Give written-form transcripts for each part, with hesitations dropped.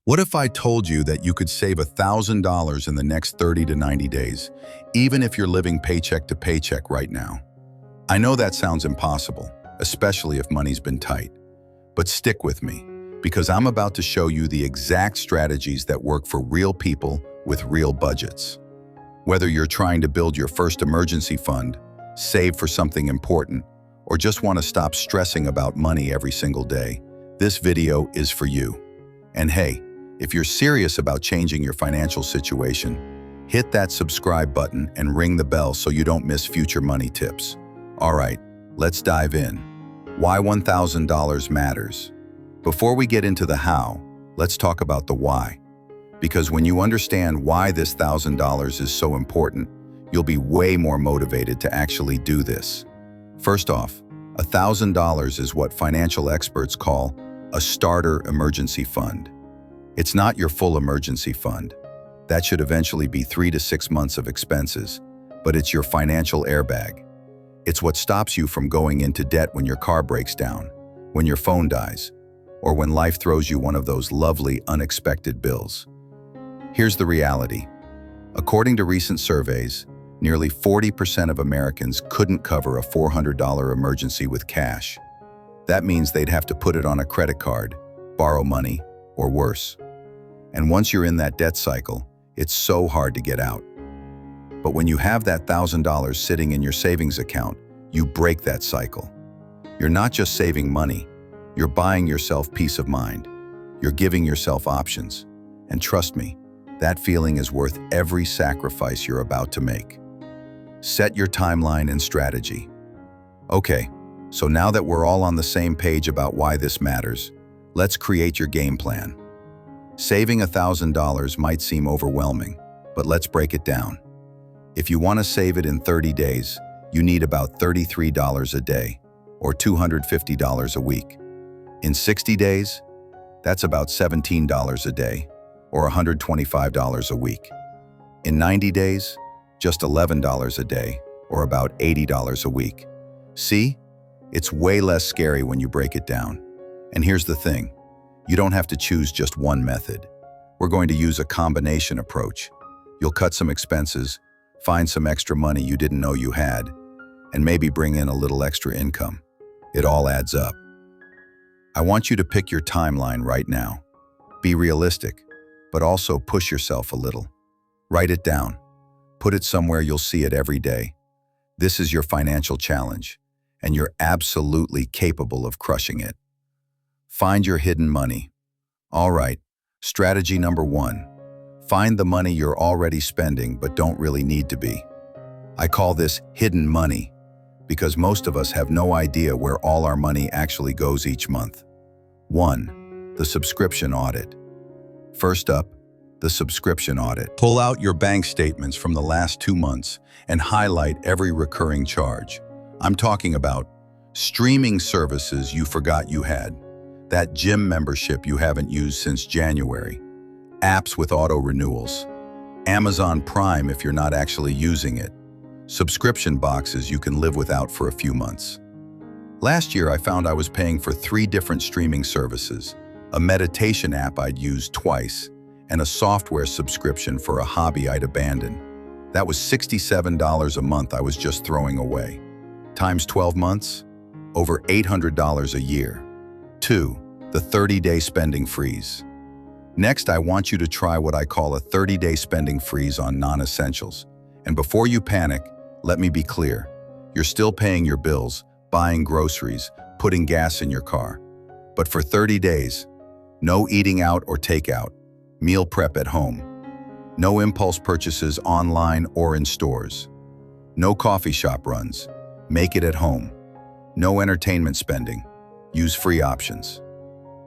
What if I told you that you could save $1,000 in the next 30 to 90 days, even if you're living paycheck to paycheck right now? I know that sounds impossible, especially if money's been tight. But stick with me, because I'm about to show you the exact strategies that work for real people with real budgets. Whether you're trying to build your first emergency fund, save for something important, or just want to stop stressing about money every single day, this video is for you. And hey, if you're serious about changing your financial situation, hit that subscribe button and ring the bell so you don't miss future money tips. All right, let's dive in. Why $1,000 matters. Before we get into the how, let's talk about the why. Because when you understand why this $1,000 is so important, you'll be way more motivated to actually do this. First off, $1,000 is what financial experts call a starter emergency fund. It's not your full emergency fund. That should eventually be 3 to 6 months of expenses, but it's your financial airbag. It's what stops you from going into debt when your car breaks down, when your phone dies, or when life throws you one of those lovely unexpected bills. Here's the reality. According to recent surveys, nearly 40% of Americans couldn't cover a $400 emergency with cash. That means they'd have to put it on a credit card, borrow money, or worse. And once you're in that debt cycle, it's so hard to get out. But when you have that $1,000 sitting in your savings account, you break that cycle. You're not just saving money, you're buying yourself peace of mind. You're giving yourself options. And trust me, that feeling is worth every sacrifice you're about to make. Set your timeline and strategy. Okay, so now that we're all on the same page about why this matters, let's create your game plan. Saving $1,000 might seem overwhelming, but let's break it down. If you want to save it in 30 days, you need about $33 a day, or $250 a week. In 60 days, that's about $17 a day, or $125 a week. In 90 days, just $11 a day, or about $80 a week. See? It's way less scary when you break it down. And here's the thing. You don't have to choose just one method. We're going to use a combination approach. You'll cut some expenses, find some extra money you didn't know you had, and maybe bring in a little extra income. It all adds up. I want you to pick your timeline right now. Be realistic, but also push yourself a little. Write it down. Put it somewhere you'll see it every day. This is your financial challenge, and you're absolutely capable of crushing it. Find your hidden money. All right, strategy number 1. Find the money you're already spending but don't really need to be. I call this hidden money because most of us have no idea where all our money actually goes each month. 1. The subscription audit. First up, the subscription audit. Pull out your bank statements from the last 2 months and highlight every recurring charge. I'm talking about streaming services you forgot you had, that gym membership you haven't used since January, apps with auto renewals, Amazon Prime if you're not actually using it, subscription boxes you can live without for a few months. Last year, I found I was paying for 3 different streaming services, a meditation app I'd used twice, and a software subscription for a hobby I'd abandoned. That was $67 a month I was just throwing away. Times 12 months, over $800 a year. 2. The 30-day spending freeze. Next, I want you to try what I call a 30-day spending freeze on non-essentials. And before you panic, let me be clear. You're still paying your bills, buying groceries, putting gas in your car. But for 30 days, no eating out or takeout, meal prep at home. No impulse purchases online or in stores. No coffee shop runs, make it at home. No entertainment spending. Use free options.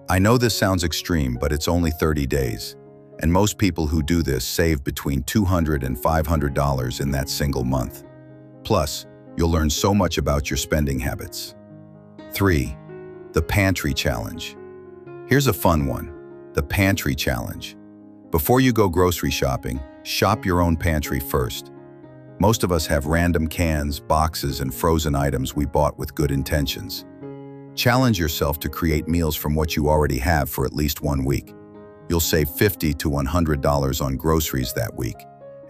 I know this sounds extreme, but it's only 30 days, and most people who do this save between $200 and $500 in that single month. Plus, you'll learn so much about your spending habits. 3. The pantry challenge. Here's a fun one, the pantry challenge. Before you go grocery shopping, shop your own pantry first. Most of us have random cans, boxes, and frozen items we bought with good intentions. Challenge yourself to create meals from what you already have for at least 1 week. You'll save $50 to $100 on groceries that week,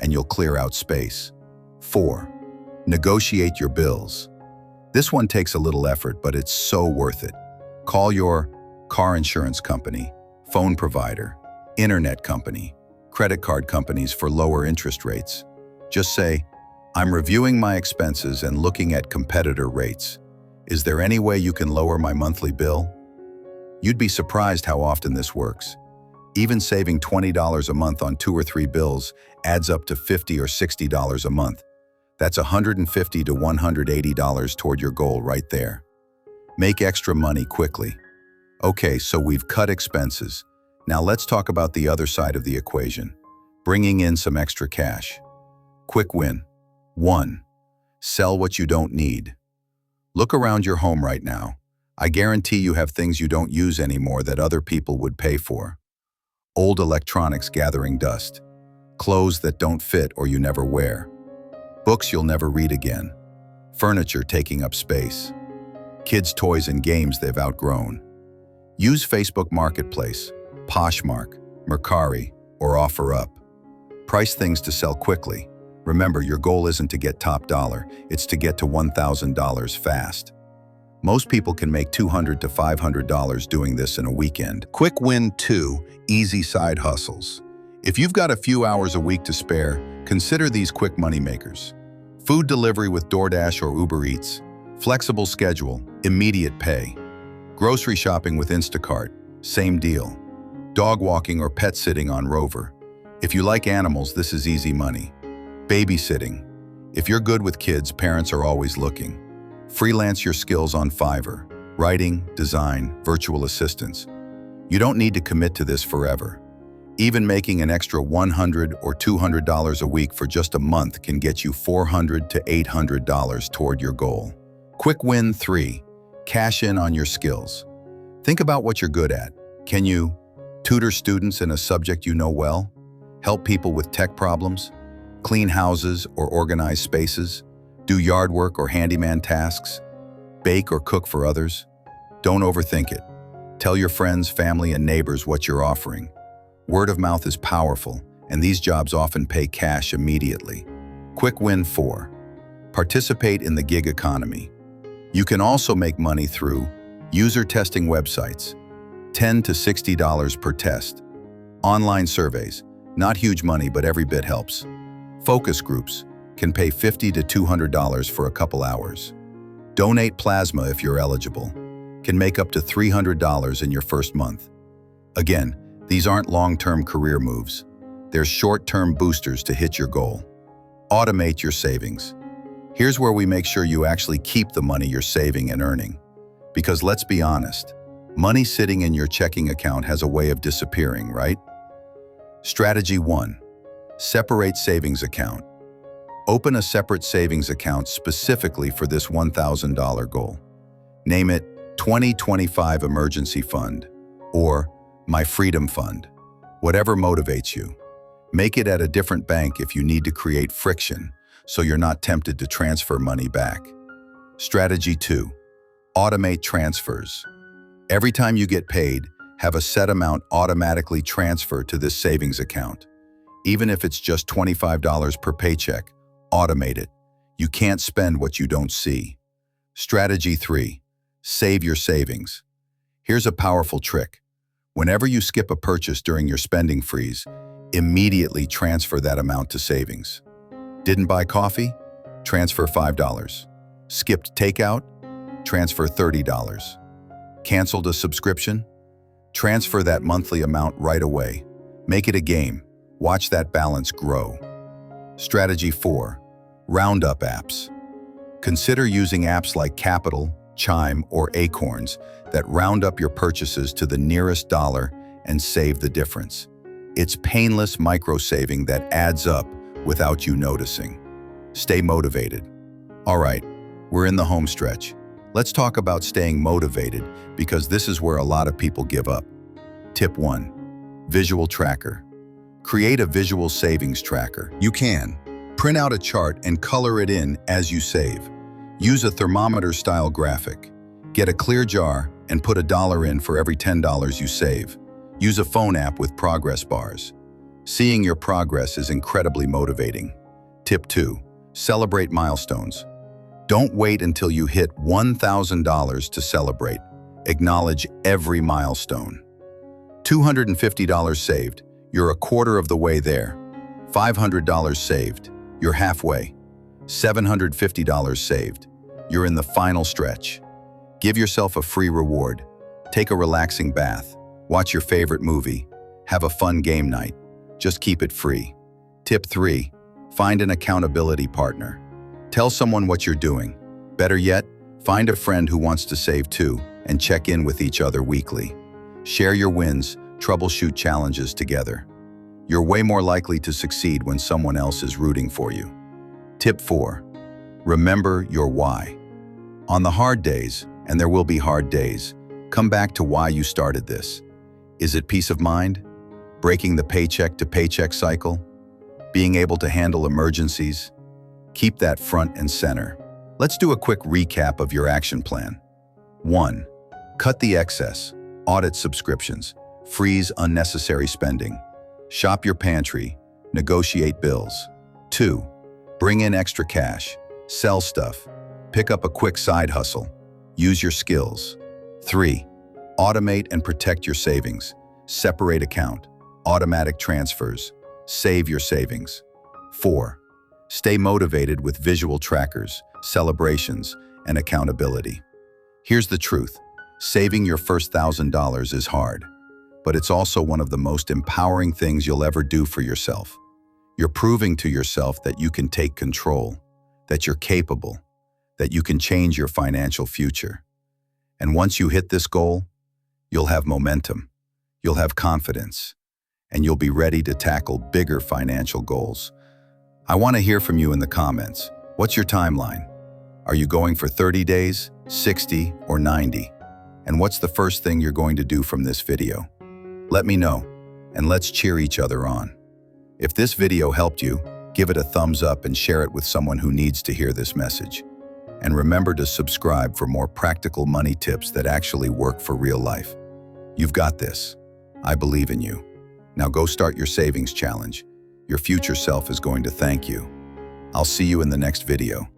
and you'll clear out space. 4. Negotiate your bills. This one takes a little effort, but it's so worth it. Call your car insurance company, phone provider, internet company, credit card companies for lower interest rates. Just say, "I'm reviewing my expenses and looking at competitor rates. Is there any way you can lower my monthly bill?" You'd be surprised how often this works. Even saving $20 a month on 2 or 3 bills adds up to $50 or $60 a month. That's $150 to $180 toward your goal right there. Make extra money quickly. Okay, so we've cut expenses. Now let's talk about the other side of the equation, bringing in some extra cash. Quick win. 1. Sell what you don't need. Look around your home right now. I guarantee you have things you don't use anymore that other people would pay for. Old electronics gathering dust. Clothes that don't fit or you never wear. Books you'll never read again. Furniture taking up space. Kids' toys and games they've outgrown. Use Facebook Marketplace, Poshmark, Mercari, or OfferUp. Price things to sell quickly. Remember, your goal isn't to get top dollar, it's to get to $1,000 fast. Most people can make $200 to $500 doing this in a weekend. Quick win 2, easy side hustles. If you've got a few hours a week to spare, consider these quick money makers. Food delivery with DoorDash or Uber Eats. Flexible schedule, immediate pay. Grocery shopping with Instacart, same deal. Dog walking or pet sitting on Rover. If you like animals, this is easy money. Babysitting. If you're good with kids, parents are always looking. Freelance your skills on Fiverr. Writing, design, virtual assistants. You don't need to commit to this forever. Even making an extra $100 or $200 a week for just a month can get you $400 to $800 toward your goal. Quick win 3, cash in on your skills. Think about what you're good at. Can you tutor students in a subject you know well? Help people with tech problems? Clean houses or organize spaces? Do yard work or handyman tasks? Bake or cook for others? Don't overthink it. Tell your friends, family, and neighbors what you're offering. Word of mouth is powerful, and these jobs often pay cash immediately. Quick win 4. Participate in the gig economy. You can also make money through user testing websites, $10 to $60 per test. Online surveys, not huge money, but every bit helps. Focus groups can pay $50 to $200 for a couple hours. Donate plasma if you're eligible. Can make up to $300 in your first month. Again, these aren't long-term career moves. They're short-term boosters to hit your goal. Automate your savings. Here's where we make sure you actually keep the money you're saving and earning. Because let's be honest, money sitting in your checking account has a way of disappearing, right? Strategy 1. Separate savings account. Open a separate savings account specifically for this $1,000 goal. Name it 2025 Emergency Fund or My Freedom Fund. Whatever motivates you. Make it at a different bank if you need to create friction so you're not tempted to transfer money back. Strategy 2. Automate transfers. Every time you get paid, have a set amount automatically transferred to this savings account. Even if it's just $25 per paycheck, automate it. You can't spend what you don't see. Strategy 3. Save your savings. Here's a powerful trick. Whenever you skip a purchase during your spending freeze, immediately transfer that amount to savings. Didn't buy coffee? Transfer $5. Skipped takeout? Transfer $30. Canceled a subscription? Transfer that monthly amount right away. Make it a game. Watch that balance grow. Strategy 4. Roundup apps. Consider using apps like Capital, Chime, or Acorns that round up your purchases to the nearest dollar and save the difference. It's painless micro-saving that adds up without you noticing. Stay motivated. All right, we're in the home stretch. Let's talk about staying motivated because this is where a lot of people give up. Tip 1. Visual tracker. Create a visual savings tracker. You can print out a chart and color it in as you save. Use a thermometer-style graphic. Get a clear jar and put $1 in for every $10 you save. Use a phone app with progress bars. Seeing your progress is incredibly motivating. Tip 2. Celebrate milestones. Don't wait until you hit $1,000 to celebrate. Acknowledge every milestone. $250 saved, you're a quarter of the way there. $500 saved, you're halfway. $750 saved, you're in the final stretch. Give yourself a free reward. Take a relaxing bath. Watch your favorite movie. Have a fun game night. Just keep it free. Tip 3. Find an accountability partner. Tell someone what you're doing. Better yet, find a friend who wants to save too and check in with each other weekly. Share your wins, troubleshoot challenges together. You're way more likely to succeed when someone else is rooting for you. Tip 4. Remember your why. On the hard days, and there will be hard days, come back to why you started this. Is it peace of mind? Breaking the paycheck to paycheck cycle? Being able to handle emergencies? Keep that front and center. Let's do a quick recap of your action plan. 1. Cut the excess. Audit subscriptions. Freeze unnecessary spending. Shop your pantry. Negotiate bills. 2. Bring in extra cash. Sell stuff. Pick up a quick side hustle. Use your skills. 3. Automate and protect your savings. Separate account. Automatic transfers. Save your savings. 4. Stay motivated with visual trackers, celebrations, and accountability. Here's the truth. Saving your first $1,000 is hard, but it's also one of the most empowering things you'll ever do for yourself. You're proving to yourself that you can take control, that you're capable, that you can change your financial future. And once you hit this goal, you'll have momentum, you'll have confidence, and you'll be ready to tackle bigger financial goals. I want to hear from you in the comments. What's your timeline? Are you going for 30 days, 60, or 90? And what's the first thing you're going to do from this video? Let me know, and let's cheer each other on. If this video helped you, give it a thumbs up and share it with someone who needs to hear this message. And remember to subscribe for more practical money tips that actually work for real life. You've got this. I believe in you. Now go start your savings challenge. Your future self is going to thank you. I'll see you in the next video.